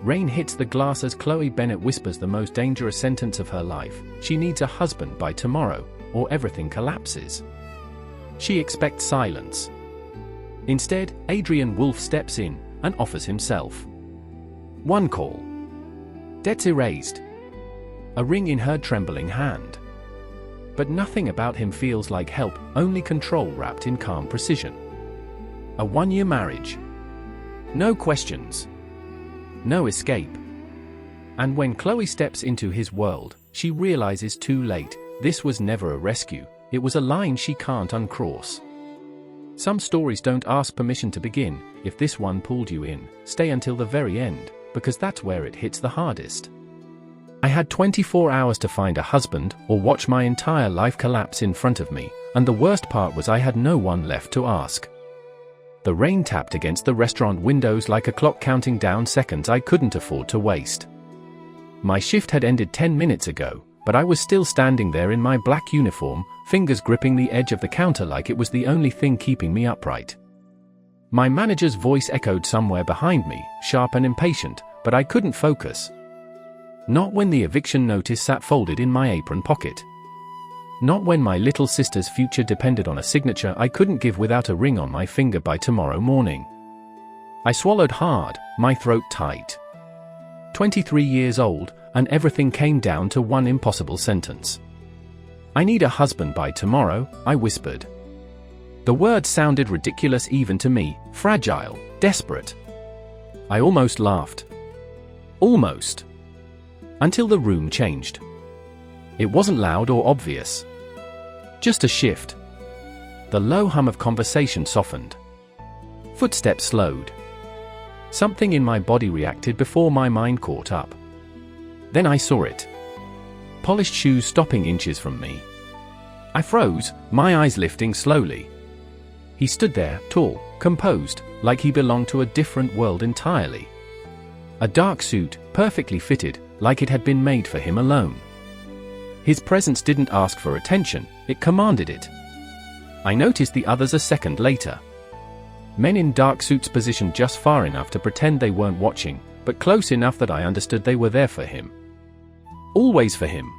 Rain hits the glass as Chloe Bennett whispers the most dangerous sentence of her life. She needs a husband by tomorrow, or everything collapses. She expects silence. Instead, Adrian Wolfe steps in and offers himself. One call. Debts erased. A ring in her trembling hand. But nothing about him feels like help, only control wrapped in calm precision. A one-year marriage. No questions. No escape. And when Chloe steps into his world, she realizes too late, this was never a rescue, it was a line she can't uncross. Some stories don't ask permission to begin. If this one pulled you in, stay until the very end, because that's where it hits the hardest. I had 24 hours to find a husband or watch my entire life collapse in front of me, and the worst part was I had no one left to ask. The rain tapped against the restaurant windows like a clock counting down seconds I couldn't afford to waste. My shift had ended 10 minutes ago, but I was still standing there in my black uniform, fingers gripping the edge of the counter like it was the only thing keeping me upright. My manager's voice echoed somewhere behind me, sharp and impatient, but I couldn't focus. Not when the eviction notice sat folded in my apron pocket. Not when my little sister's future depended on a signature I couldn't give without a ring on my finger by tomorrow morning. I swallowed hard, my throat tight. 23 years old, and everything came down to one impossible sentence. I need a husband by tomorrow, I whispered. The word sounded ridiculous even to me, fragile, desperate. I almost laughed. Almost. Until the room changed. It wasn't loud or obvious. Just a shift. The low hum of conversation softened. Footsteps slowed. Something in my body reacted before my mind caught up. Then I saw it. Polished shoes stopping inches from me. I froze, my eyes lifting slowly. He stood there, tall, composed, like he belonged to a different world entirely. A dark suit, perfectly fitted, like it had been made for him alone. His presence didn't ask for attention, it commanded it. I noticed the others a second later. Men in dark suits positioned just far enough to pretend they weren't watching, but close enough that I understood they were there for him. Always for him.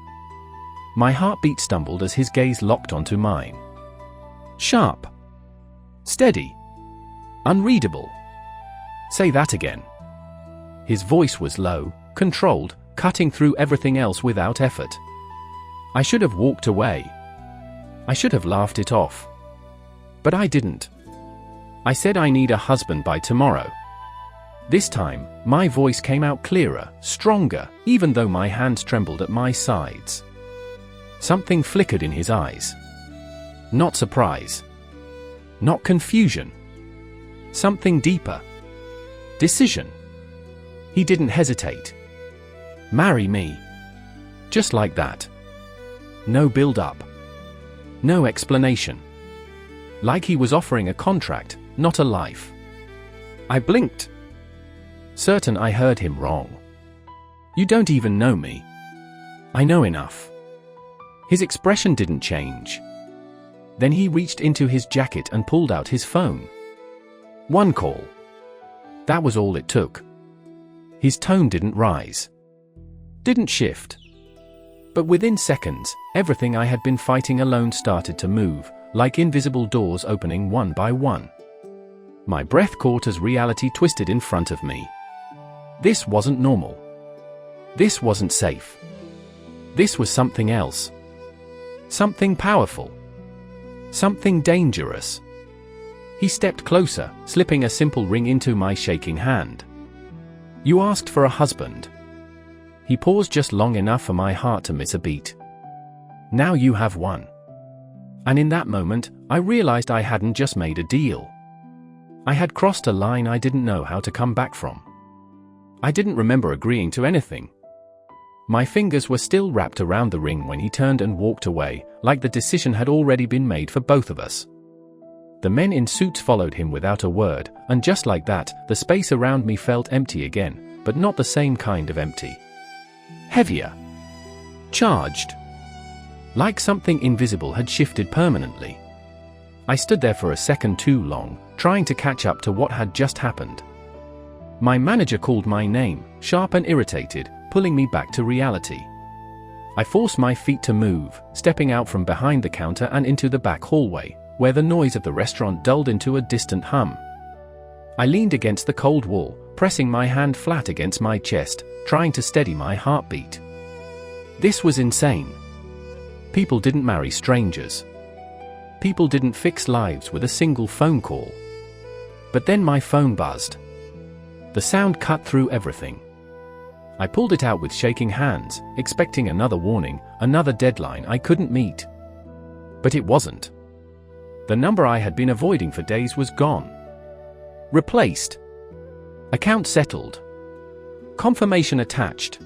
My heartbeat stumbled as his gaze locked onto mine. Sharp. Steady. Unreadable. Say that again. His voice was low, controlled, cutting through everything else without effort. I should have walked away. I should have laughed it off. But I didn't. I said I need a husband by tomorrow. This time, my voice came out clearer, stronger, even though my hands trembled at my sides. Something flickered in his eyes. Not surprise. Not confusion. Something deeper. Decision. He didn't hesitate. Marry me. Just like that. No build-up. No explanation. Like he was offering a contract, not a life. I blinked. Certain I heard him wrong. You don't even know me. I know enough. His expression didn't change. Then he reached into his jacket and pulled out his phone. One call. That was all it took. His tone didn't rise. Didn't shift. But within seconds, everything I had been fighting alone started to move, like invisible doors opening one by one. My breath caught as reality twisted in front of me. This wasn't normal. This wasn't safe. This was something else. Something powerful. Something dangerous. He stepped closer, slipping a simple ring into my shaking hand. You asked for a husband. He paused just long enough for my heart to miss a beat. Now you have one. And in that moment, I realized I hadn't just made a deal. I had crossed a line I didn't know how to come back from. I didn't remember agreeing to anything. My fingers were still wrapped around the ring when he turned and walked away, like the decision had already been made for both of us. The men in suits followed him without a word, and just like that, the space around me felt empty again, but not the same kind of empty. Heavier. Charged. Like something invisible had shifted permanently. I stood there for a second too long, trying to catch up to what had just happened. My manager called my name, sharp and irritated, pulling me back to reality. I forced my feet to move, stepping out from behind the counter and into the back hallway, where the noise of the restaurant dulled into a distant hum. I leaned against the cold wall, pressing my hand flat against my chest, trying to steady my heartbeat. This was insane. People didn't marry strangers. People didn't fix lives with a single phone call. But then my phone buzzed. The sound cut through everything. I pulled it out with shaking hands, expecting another warning, another deadline I couldn't meet. But it wasn't. The number I had been avoiding for days was gone. Replaced. Account settled. Confirmation attached.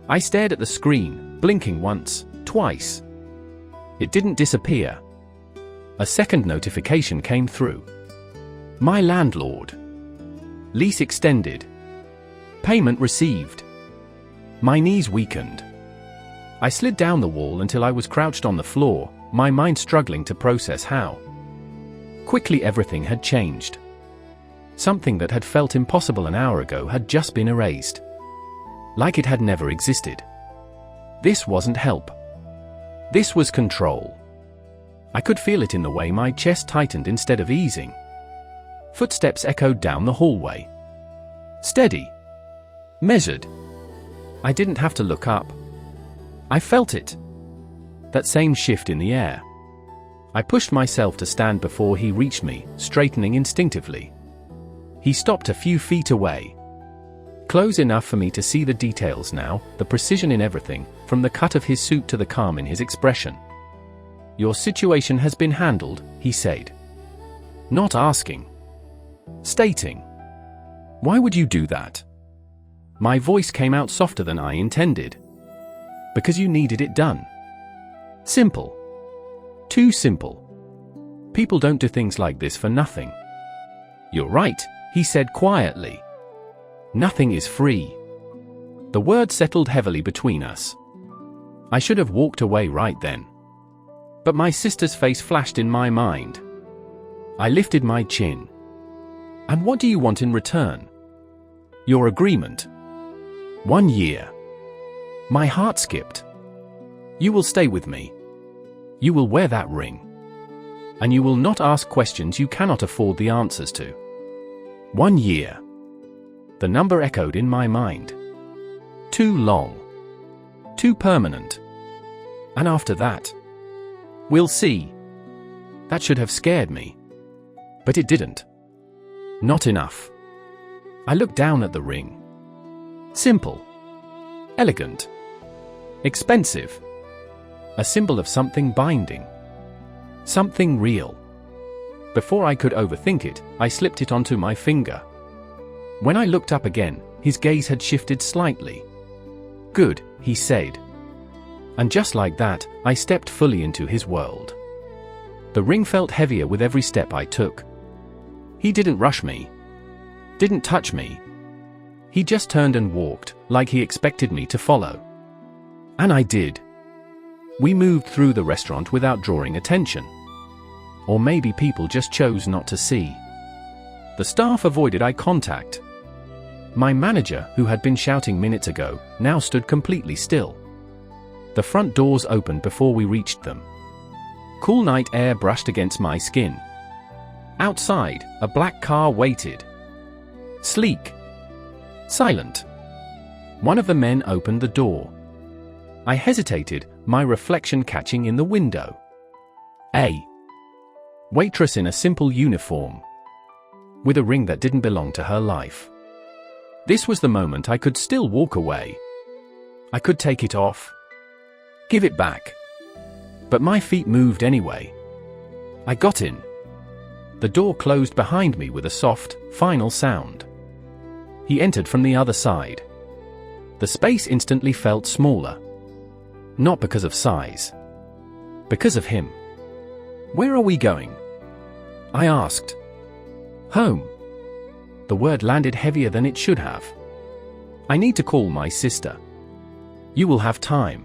I stared at the screen, blinking once, twice. It didn't disappear. A second notification came through. My landlord. Lease extended. Payment received. My knees weakened. I slid down the wall until I was crouched on the floor, my mind struggling to process how quickly everything had changed. Something that had felt impossible an hour ago had just been erased. Like it had never existed. This wasn't help. This was control. I could feel it in the way my chest tightened instead of easing. Footsteps echoed down the hallway. Steady. Measured. I didn't have to look up. I felt it. That same shift in the air. I pushed myself to stand before he reached me, straightening instinctively. He stopped a few feet away. Close enough for me to see the details now, the precision in everything, from the cut of his suit to the calm in his expression. Your situation has been handled, he said. Not asking. Stating. Why would you do that? My voice came out softer than I intended. Because you needed it done. Simple. Too simple. People don't do things like this for nothing. You're right, he said quietly. Nothing is free. The word settled heavily between us. I should have walked away right then. But my sister's face flashed in my mind. I lifted my chin. And what do you want in return? Your agreement. 1 year. My heart skipped. You will stay with me. You will wear that ring. And you will not ask questions you cannot afford the answers to. 1 year. The number echoed in my mind. Too long. Too permanent. And after that? We'll see. That should have scared me. But it didn't. Not enough. I looked down at the ring. Simple. Elegant. Expensive. A symbol of something binding. Something real. Before I could overthink it, I slipped it onto my finger. When I looked up again, his gaze had shifted slightly. Good, he said. And just like that, I stepped fully into his world. The ring felt heavier with every step I took. He didn't rush me. Didn't touch me. He just turned and walked, like he expected me to follow. And I did. We moved through the restaurant without drawing attention. Or maybe people just chose not to see. The staff avoided eye contact. My manager, who had been shouting minutes ago, now stood completely still. The front doors opened before we reached them. Cool night air brushed against my skin. Outside, a black car waited. Sleek. Silent. One of the men opened the door. I hesitated, my reflection catching in the window. A waitress in a simple uniform. With a ring that didn't belong to her life. This was the moment I could still walk away. I could take it off. Give it back. But my feet moved anyway. I got in. The door closed behind me with a soft, final sound. He entered from the other side. The space instantly felt smaller. Not because of size. Because of him. Where are we going? I asked. Home. The word landed heavier than it should have. I need to call my sister. You will have time.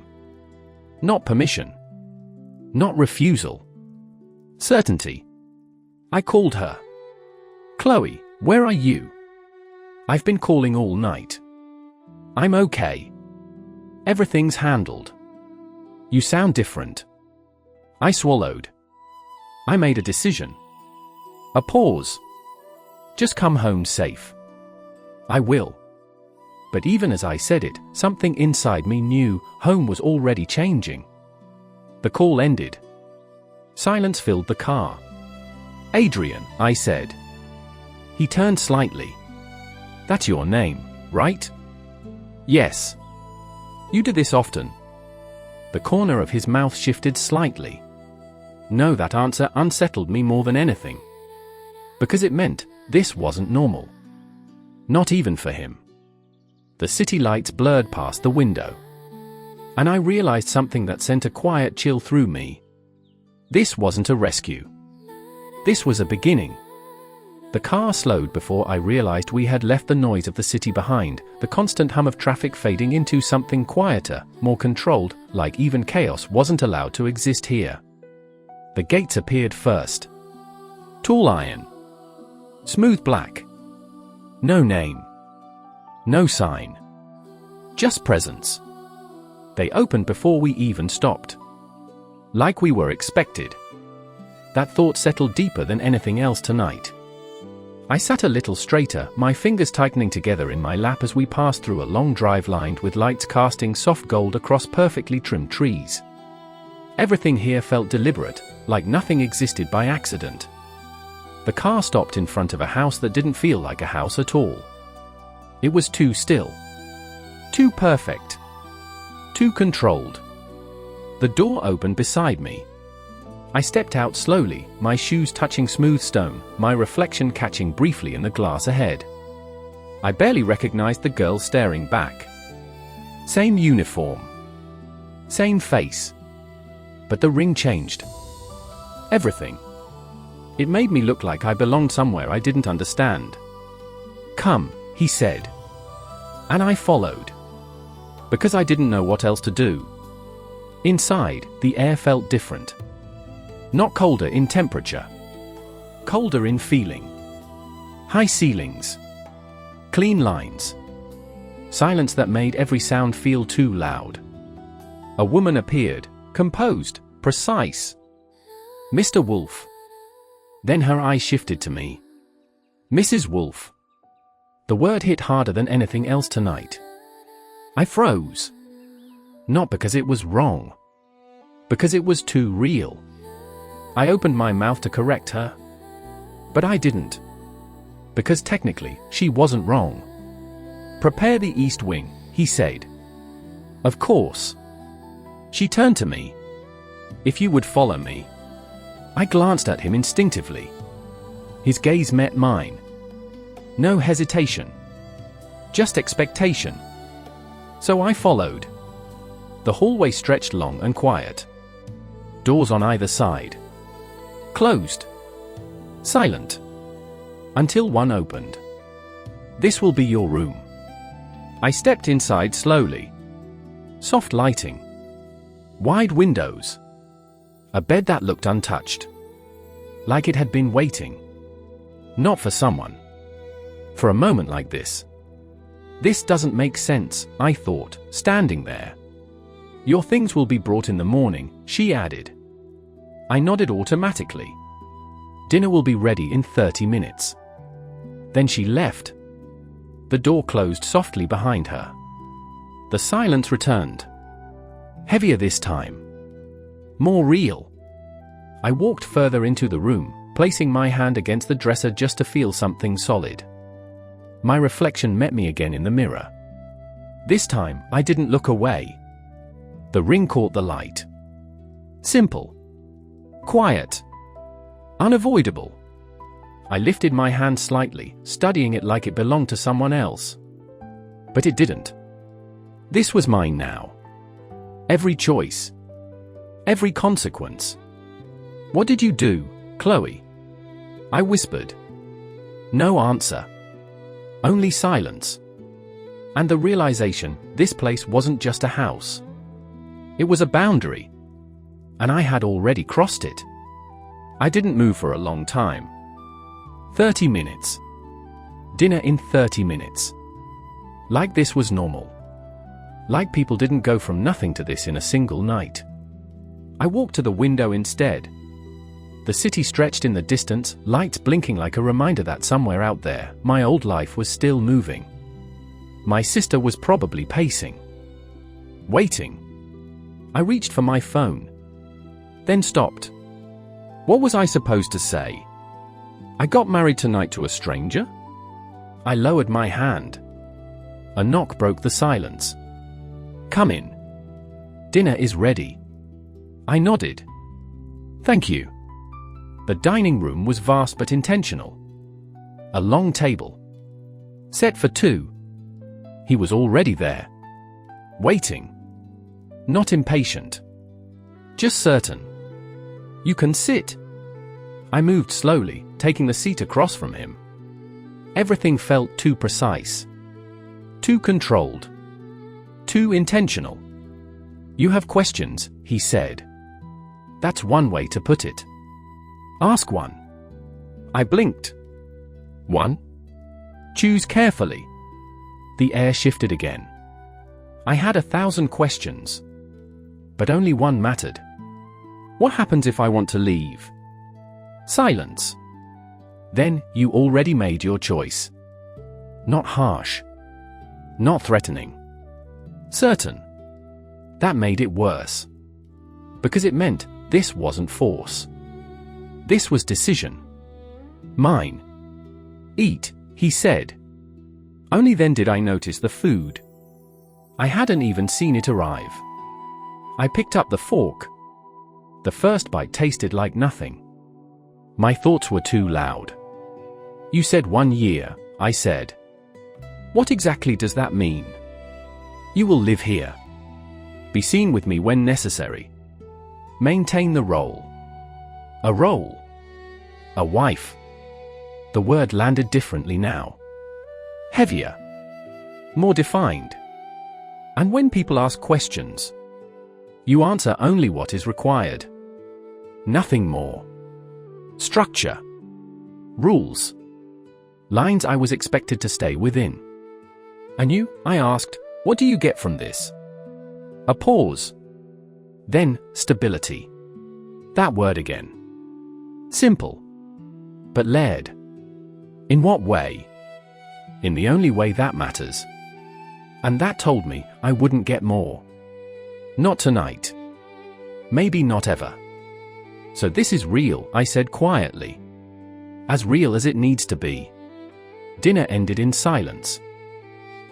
Not permission. Not refusal. Certainty. I called her. Chloe, where are you? I've been calling all night. I'm okay. Everything's handled. You sound different. I swallowed. I made a decision. A pause. Just come home safe. I will. But even as I said it, something inside me knew home was already changing. The call ended. Silence filled the car. Adrian, I said. He turned slightly. That's your name, right? Yes. You do this often? The corner of his mouth shifted slightly. No, that answer unsettled me more than anything. Because it meant this wasn't normal. Not even for him. The city lights blurred past the window. And I realized something that sent a quiet chill through me. This wasn't a rescue. This was a beginning. The car slowed before I realized we had left the noise of the city behind, the constant hum of traffic fading into something quieter, more controlled, like even chaos wasn't allowed to exist here. The gates appeared first. Tall iron. Smooth black. No name. No sign. Just presence. They opened before we even stopped. Like we were expected. That thought settled deeper than anything else tonight. I sat a little straighter, my fingers tightening together in my lap as we passed through a long drive lined with lights casting soft gold across perfectly trimmed trees. Everything here felt deliberate, like nothing existed by accident. The car stopped in front of a house that didn't feel like a house at all. It was too still. Too perfect. Too controlled. The door opened beside me. I stepped out slowly, my shoes touching smooth stone, my reflection catching briefly in the glass ahead. I barely recognized the girl staring back. Same uniform. Same face. But the ring changed. Everything. It made me look like I belonged somewhere I didn't understand. Come, he said. And I followed. Because I didn't know what else to do. Inside, the air felt different. Not colder in temperature. Colder in feeling. High ceilings. Clean lines. Silence that made every sound feel too loud. A woman appeared, composed, precise. Mr. Wolfe. Then her eyes shifted to me. Mrs. Wolfe. The word hit harder than anything else tonight. I froze. Not because it was wrong. Because it was too real. I opened my mouth to correct her. But I didn't. Because technically, she wasn't wrong. Prepare the east wing, he said. Of course. She turned to me. If you would follow me. I glanced at him instinctively. His gaze met mine. No hesitation. Just expectation. So I followed. The hallway stretched long and quiet. Doors on either side. Closed. Silent. Until one opened. This will be your room. I stepped inside slowly. Soft lighting. Wide windows. A bed that looked untouched. Like it had been waiting. Not for someone. For a moment like this. This doesn't make sense, I thought, standing there. Your things will be brought in the morning, she added. I nodded automatically. Dinner will be ready in 30 minutes. Then she left. The door closed softly behind her. The silence returned. Heavier this time. More real. I walked further into the room, placing my hand against the dresser just to feel something solid. My reflection met me again in the mirror. This time, I didn't look away. The ring caught the light. Simple. Quiet. Unavoidable. I lifted my hand slightly, studying it like it belonged to someone else. But it didn't. This was mine now. Every choice. Every consequence. What did you do, Chloe? I whispered. No answer. Only silence. And the realization, this place wasn't just a house. It was a boundary. And I had already crossed it. I didn't move for a long time. 30 minutes. Dinner in 30 minutes. Like this was normal. Like people didn't go from nothing to this in a single night. I walked to the window instead. The city stretched in the distance, lights blinking like a reminder that somewhere out there, my old life was still moving. My sister was probably pacing. Waiting. I reached for my phone. Then stopped. What was I supposed to say? I got married tonight to a stranger? I lowered my hand. A knock broke the silence. Come in. Dinner is ready. I nodded. Thank you. The dining room was vast but intentional. A long table. Set for two. He was already there. Waiting. Not impatient. Just certain. You can sit. I moved slowly, taking the seat across from him. Everything felt too precise. Too controlled. Too intentional. You have questions, he said. That's one way to put it. Ask one. I blinked. One? Choose carefully. The air shifted again. I had 1,000 questions. But only one mattered. What happens if I want to leave? Silence. Then, you already made your choice. Not harsh. Not threatening. Certain. That made it worse. Because it meant this wasn't force. This was decision. Mine. Eat, he said. Only then did I notice the food. I hadn't even seen it arrive. I picked up the fork. The first bite tasted like nothing. My thoughts were too loud. You said 1 year, I said. What exactly does that mean? You will live here. Be seen with me when necessary. Maintain the role. A role. A wife. The word landed differently now. Heavier. More defined. And when people ask questions, you answer only what is required. Nothing more. Structure. Rules. Lines I was expected to stay within. And you, I asked, what do you get from this? A pause. Then, stability. That word again. Simple. But layered. In what way? In the only way that matters. And that told me I wouldn't get more. Not tonight. Maybe not ever. So this is real, I said quietly. As real as it needs to be. Dinner ended in silence.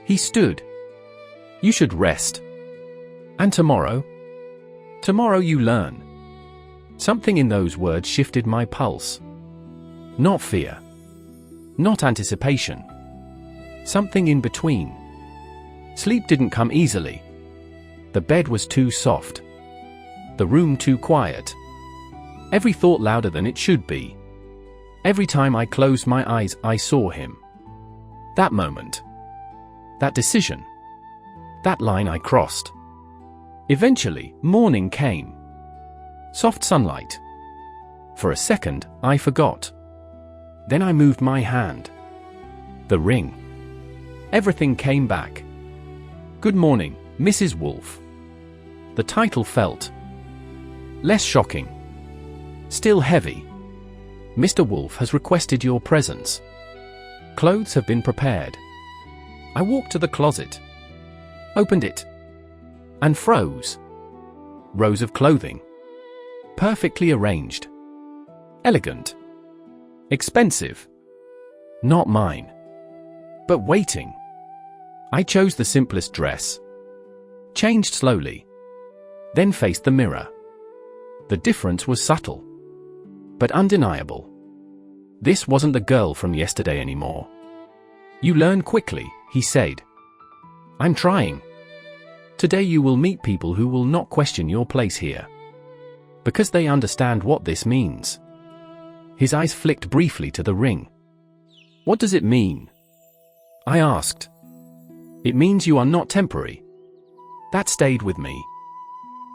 He stood. You should rest. And tomorrow? Tomorrow you learn. Something in those words shifted my pulse. Not fear. Not anticipation. Something in between. Sleep didn't come easily. The bed was too soft. The room too quiet. Every thought louder than it should be. Every time I closed my eyes, I saw him. That moment. That decision. That line I crossed. Eventually, morning came. Soft sunlight. For a second, I forgot. Then I moved my hand. The ring. Everything came back. Good morning, Mrs. Wolfe. The title felt less shocking. Still heavy. Mr. Wolfe has requested your presence. Clothes have been prepared. I walked to the closet. Opened it. And froze. Rows of clothing. Perfectly arranged. Elegant. Expensive. Not mine. But waiting. I chose the simplest dress. Changed slowly. Then faced the mirror. The difference was subtle. But undeniable. This wasn't the girl from yesterday anymore. You learn quickly, he said. I'm trying. Today you will meet people who will not question your place here. Because they understand what this means. His eyes flicked briefly to the ring. What does it mean? I asked. It means you are not temporary. That stayed with me.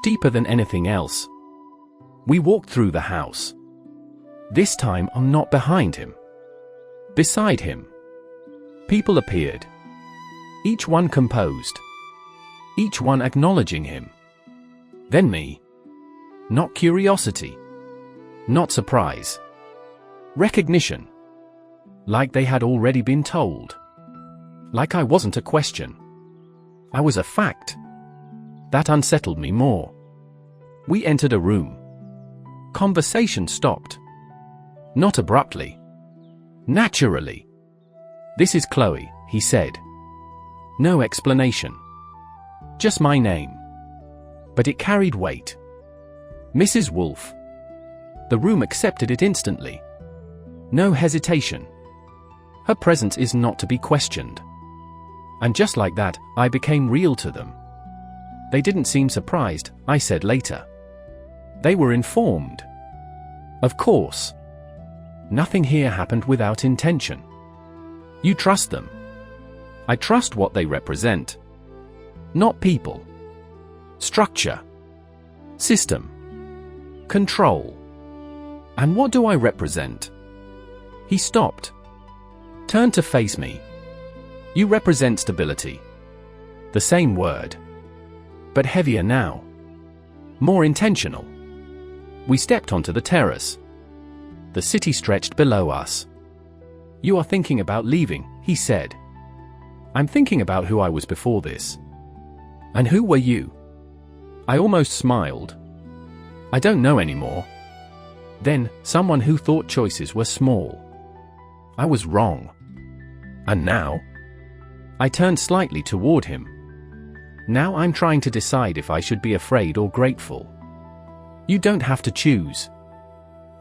Deeper than anything else. We walked through the house. This time I'm not behind him. Beside him. People appeared. Each one composed. Each one acknowledging him. Then me. Not curiosity. Not surprise. Recognition. Like they had already been told. Like I wasn't a question. I was a fact. That unsettled me more. We entered a room. Conversation stopped. Not abruptly. Naturally. "This is Chloe," he said. No explanation. Just my name. But it carried weight. "Mrs. Wolfe." The room accepted it instantly. No hesitation. Her presence is not to be questioned. And just like that, I became real to them. They didn't seem surprised, I said later. They were informed. Of course. Nothing here happened without intention. You trust them. I trust what they represent. Not people. Structure. System. Control. And what do I represent? He stopped. Turned to face me. You represent stability. The same word. But heavier now. More intentional. We stepped onto the terrace. The city stretched below us. You are thinking about leaving, he said. I'm thinking about who I was before this. And who were you? I almost smiled. I don't know anymore. Then, someone who thought choices were small. I was wrong. And now? I turned slightly toward him. Now I'm trying to decide if I should be afraid or grateful. You don't have to choose.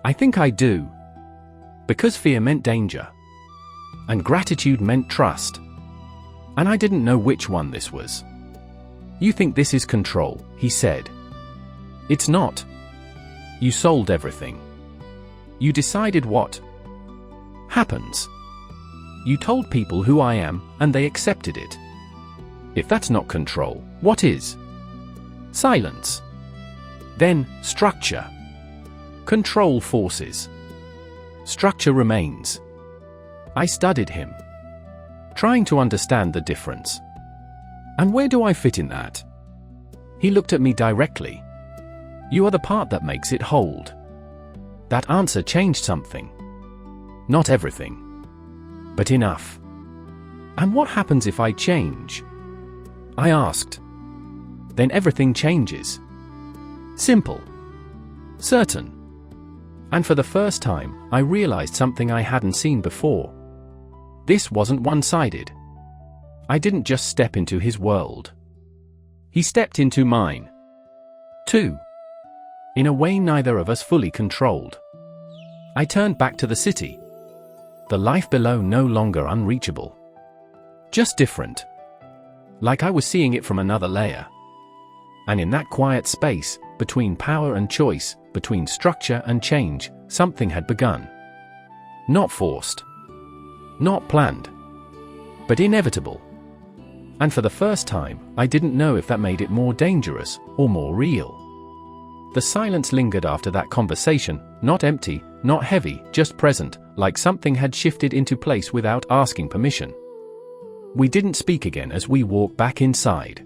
I think I do. Because fear meant danger. And gratitude meant trust. And I didn't know which one this was. You think this is control, he said. It's not. You sold everything. You decided what happens. You told people who I am, and they accepted it. If that's not control, what is? Silence. Then, structure. Control forces. Structure remains. I studied him, trying to understand the difference. And where do I fit in that? He looked at me directly. You are the part that makes it hold. That answer changed something. Not everything. But enough. And what happens if I change? I asked. Then everything changes. Simple. Certain. And for the first time, I realized something I hadn't seen before. This wasn't one-sided. I didn't just step into his world. He stepped into mine. Too. In a way neither of us fully controlled. I turned back to the city. The life below no longer unreachable. Just different. Like I was seeing it from another layer. And in that quiet space, between power and choice, between structure and change, something had begun. Not forced. Not planned. But inevitable. And for the first time, I didn't know if that made it more dangerous or more real. The silence lingered after that conversation, not empty, not heavy, just present, like something had shifted into place without asking permission. We didn't speak again as we walked back inside.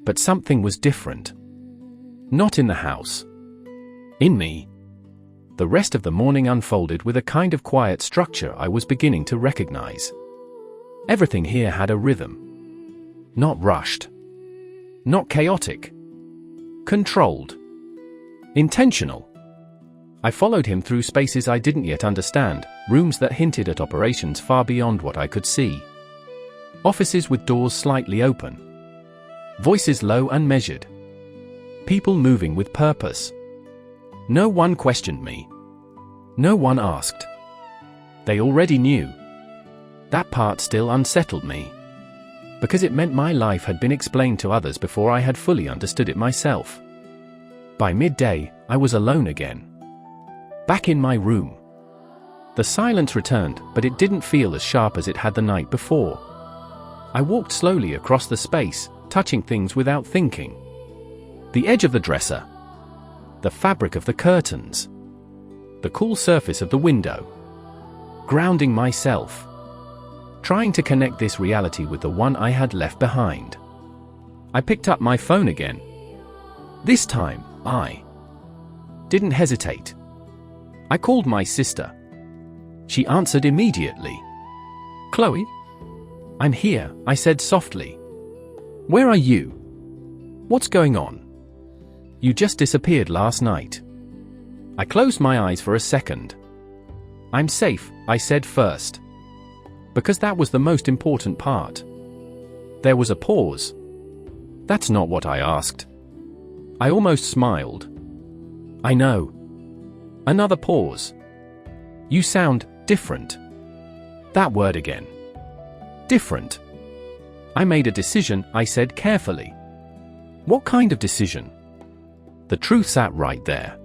But something was different. Not in the house. In me. The rest of the morning unfolded with a kind of quiet structure I was beginning to recognize. Everything here had a rhythm. Not rushed. Not chaotic. Controlled. Intentional. I followed him through spaces I didn't yet understand, rooms that hinted at operations far beyond what I could see. Offices with doors slightly open. Voices low and measured. People moving with purpose. No one questioned me. No one asked. They already knew. That part still unsettled me. Because it meant my life had been explained to others before I had fully understood it myself. By midday, I was alone again. Back in my room. The silence returned, but it didn't feel as sharp as it had the night before. I walked slowly across the space, touching things without thinking. The edge of the dresser. The fabric of the curtains. The cool surface of the window. Grounding myself. trying to connect this reality with the one I had left behind. I picked up my phone again. This time, I didn't hesitate. I called my sister. She answered immediately. "Chloe?" "I'm here," I said softly. "Where are you? What's going on? You just disappeared last night." I closed my eyes for a second. "I'm safe," I said first. Because that was the most important part. There was a pause. "That's not what I asked." I almost smiled. "I know." Another pause. "You sound different." That word again. Different. "I made a decision," I said carefully. "What kind of decision?" The truth sat right there.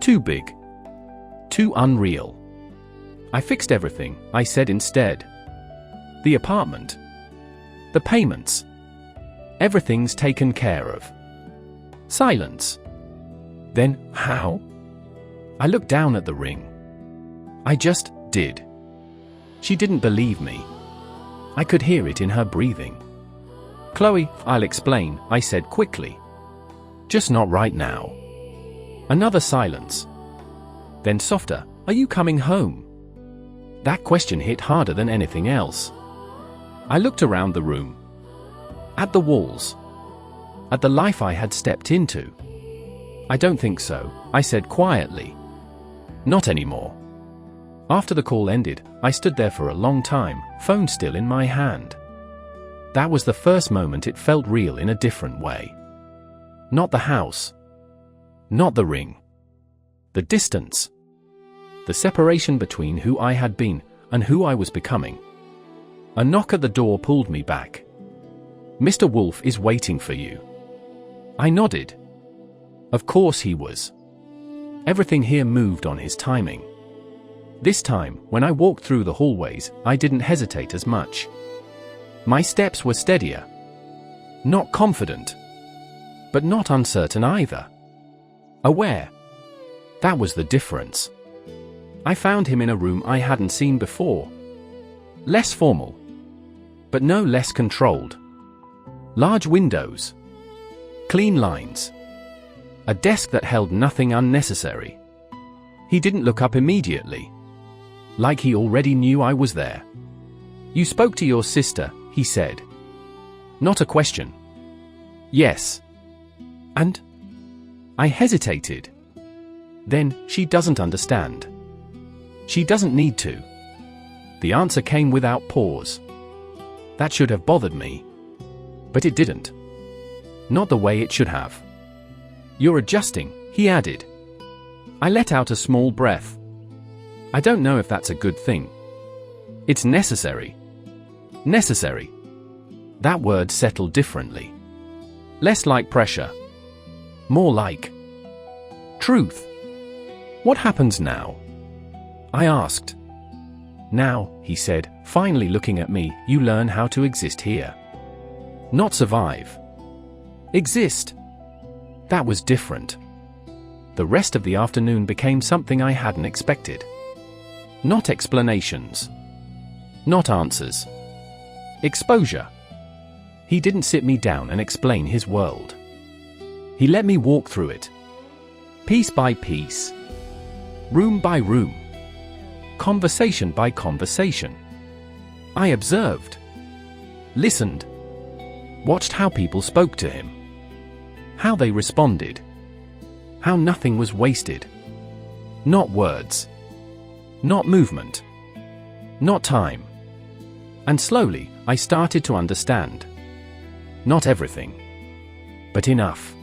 Too big. Too unreal. "I fixed everything," I said instead. "The apartment. The payments. Everything's taken care of." Silence. "Then, how?" I looked down at the ring. "I just did." She didn't believe me. I could hear it in her breathing. "Chloe, I'll explain," I said quickly. "Just not right now." Another silence. Then softer, "Are you coming home?" That question hit harder than anything else. I looked around the room. At the walls. At the life I had stepped into. "I don't think so," I said quietly. "Not anymore." After the call ended, I stood there for a long time, phone still in my hand. That was the first moment it felt real in a different way. Not the house. Not the ring. The distance. The separation between who I had been and who I was becoming. A knock at the door pulled me back. "Mr. Wolfe is waiting for you." I nodded. Of course he was. Everything here moved on his timing. This time, when I walked through the hallways, I didn't hesitate as much. My steps were steadier. Not confident. But not uncertain either. Aware. That was the difference. I found him in a room I hadn't seen before. Less formal. But no less controlled. Large windows. Clean lines. A desk that held nothing unnecessary. He didn't look up immediately. Like he already knew I was there. "You spoke to your sister," he said. Not a question. "Yes." "And?" I hesitated. "Then, she doesn't understand." "She doesn't need to." The answer came without pause. That should have bothered me. But it didn't. Not the way it should have. "You're adjusting," he added. I let out a small breath. I don't know if that's a good thing. It's necessary. Necessary. That word settled differently. Less like pressure. More like truth. "What happens now?" I asked. "Now," he said, finally looking at me, "you learn how to exist here. Not survive. Exist." That was different. The rest of the afternoon became something I hadn't expected. Not explanations. Not answers. Exposure. He didn't sit me down and explain his world. He let me walk through it. Piece by piece. Room by room. Conversation by conversation. I observed. Listened. Watched how people spoke to him. How they responded. How nothing was wasted. Not words. Not movement. Not time. And slowly, I started to understand. Not everything. But enough.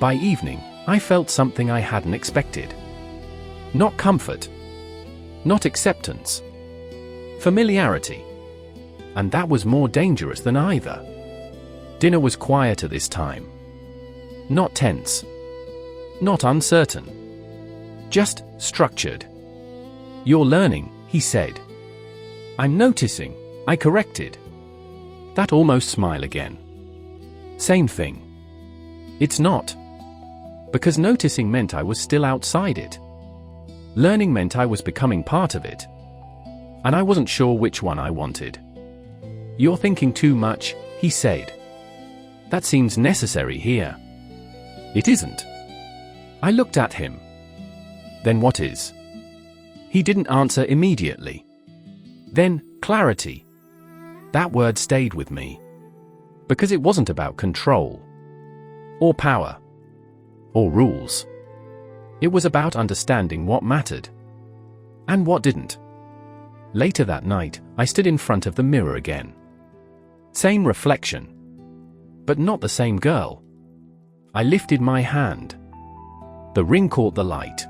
By evening, I felt something I hadn't expected. Not comfort. Not acceptance. Familiarity. And that was more dangerous than either. Dinner was quieter this time. Not tense. Not uncertain. Just structured. "You're learning," he said. "I'm noticing," I corrected. That almost smile again. Same thing. It's not. Because noticing meant I was still outside it. Learning meant I was becoming part of it. and I wasn't sure which one I wanted. "You're thinking too much," he said. "That seems necessary here." "It isn't." I looked at him. "Then what is?" He didn't answer immediately. Then, clarity. That word stayed with me. Because it wasn't about control. Or power. Or rules. It was about understanding what mattered. And what didn't. Later that night, I stood in front of the mirror again. Same reflection. But not the same girl. I lifted my hand. The ring caught the light.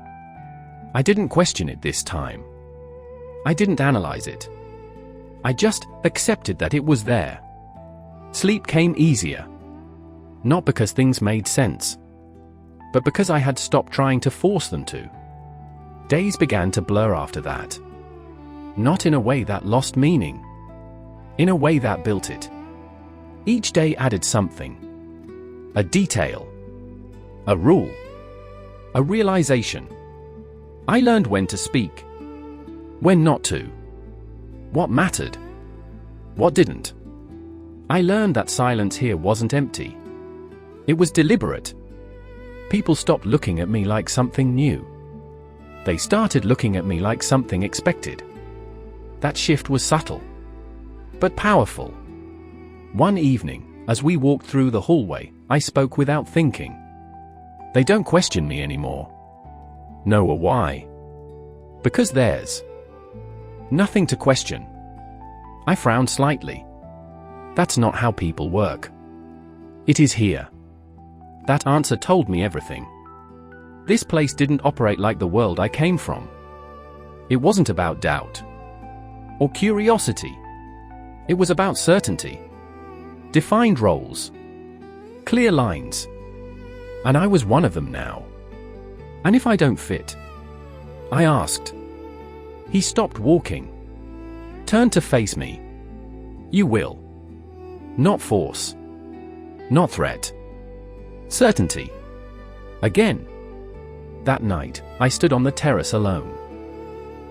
I didn't question it this time. I didn't analyze it. I just accepted that it was there. Sleep came easier. Not because things made sense, but because I had stopped trying to force them to. Days began to blur after that. Not in a way that lost meaning. In a way that built it. Each day added something. A detail. A rule. A realization. I learned when to speak. When not to. What mattered. What didn't. I learned that silence here wasn't empty. It was deliberate. People stopped looking at me like something new. They started looking at me like something expected. That shift was subtle, but powerful. One evening, as we walked through the hallway, I spoke without thinking. They don't question me anymore. No, or why? Because there's nothing to question. I frowned slightly. That's not how people work. It is here. That answer told me everything. This place didn't operate like the world I came from. It wasn't about doubt. Or curiosity. It was about certainty. Defined roles. Clear lines. And I was one of them now. And if I don't fit? I asked. He stopped walking. Turned to face me. You will. Not force. Not threat. Certainty. Again. That night, I stood on the terrace alone.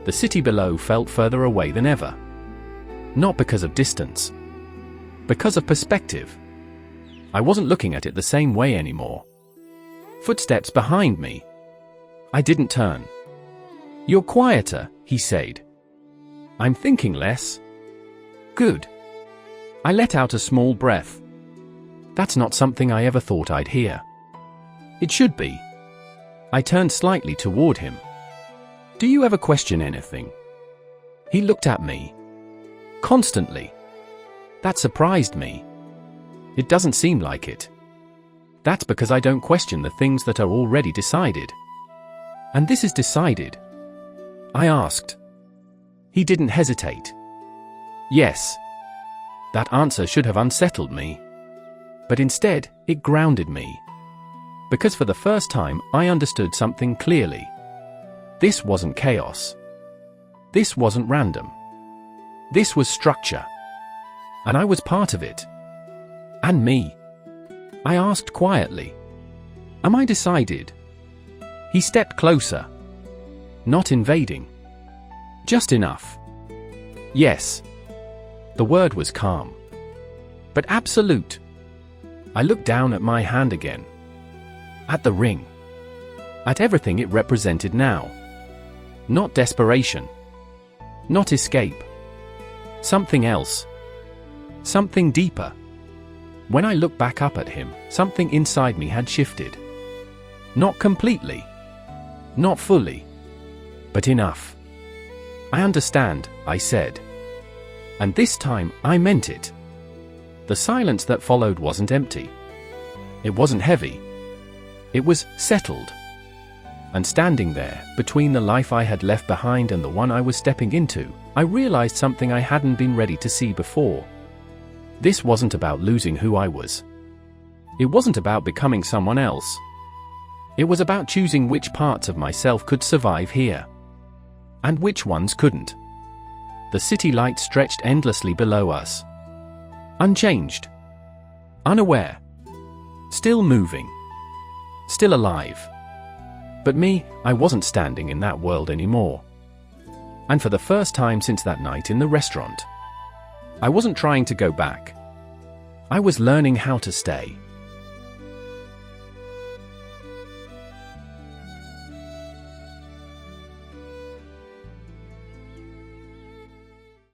The city below felt further away than ever. Not because of distance. Because of perspective. I wasn't looking at it the same way anymore. Footsteps behind me. I didn't turn. You're quieter, he said. I'm thinking less. Good. I let out a small breath. That's not something I ever thought I'd hear. It should be. I turned slightly toward him. Do you ever question anything? He looked at me. Constantly. That surprised me. It doesn't seem like it. That's because I don't question the things that are already decided. And this is decided. I asked. He didn't hesitate. Yes. That answer should have unsettled me. But instead, it grounded me. Because for the first time, I understood something clearly. This wasn't chaos. This wasn't random. This was structure. And I was part of it. And me. I asked quietly. Am I decided? He stepped closer. Not invading. Just enough. Yes. The word was calm. But absolute. I looked down at my hand again. At the ring. At everything it represented now. Not desperation. Not escape. Something else. Something deeper. When I looked back up at him, something inside me had shifted. Not completely. Not fully. But enough. I understand, I said. And this time, I meant it. The silence that followed wasn't empty. It wasn't heavy. It was settled. And standing there, between the life I had left behind and the one I was stepping into, I realized something I hadn't been ready to see before. This wasn't about losing who I was. It wasn't about becoming someone else. It was about choosing which parts of myself could survive here. And which ones couldn't. The city light stretched endlessly below us. Unchanged. Unaware. Still moving. Still alive. But me, I wasn't standing in that world anymore. And for the first time since that night in the restaurant, I wasn't trying to go back. I was learning how to stay.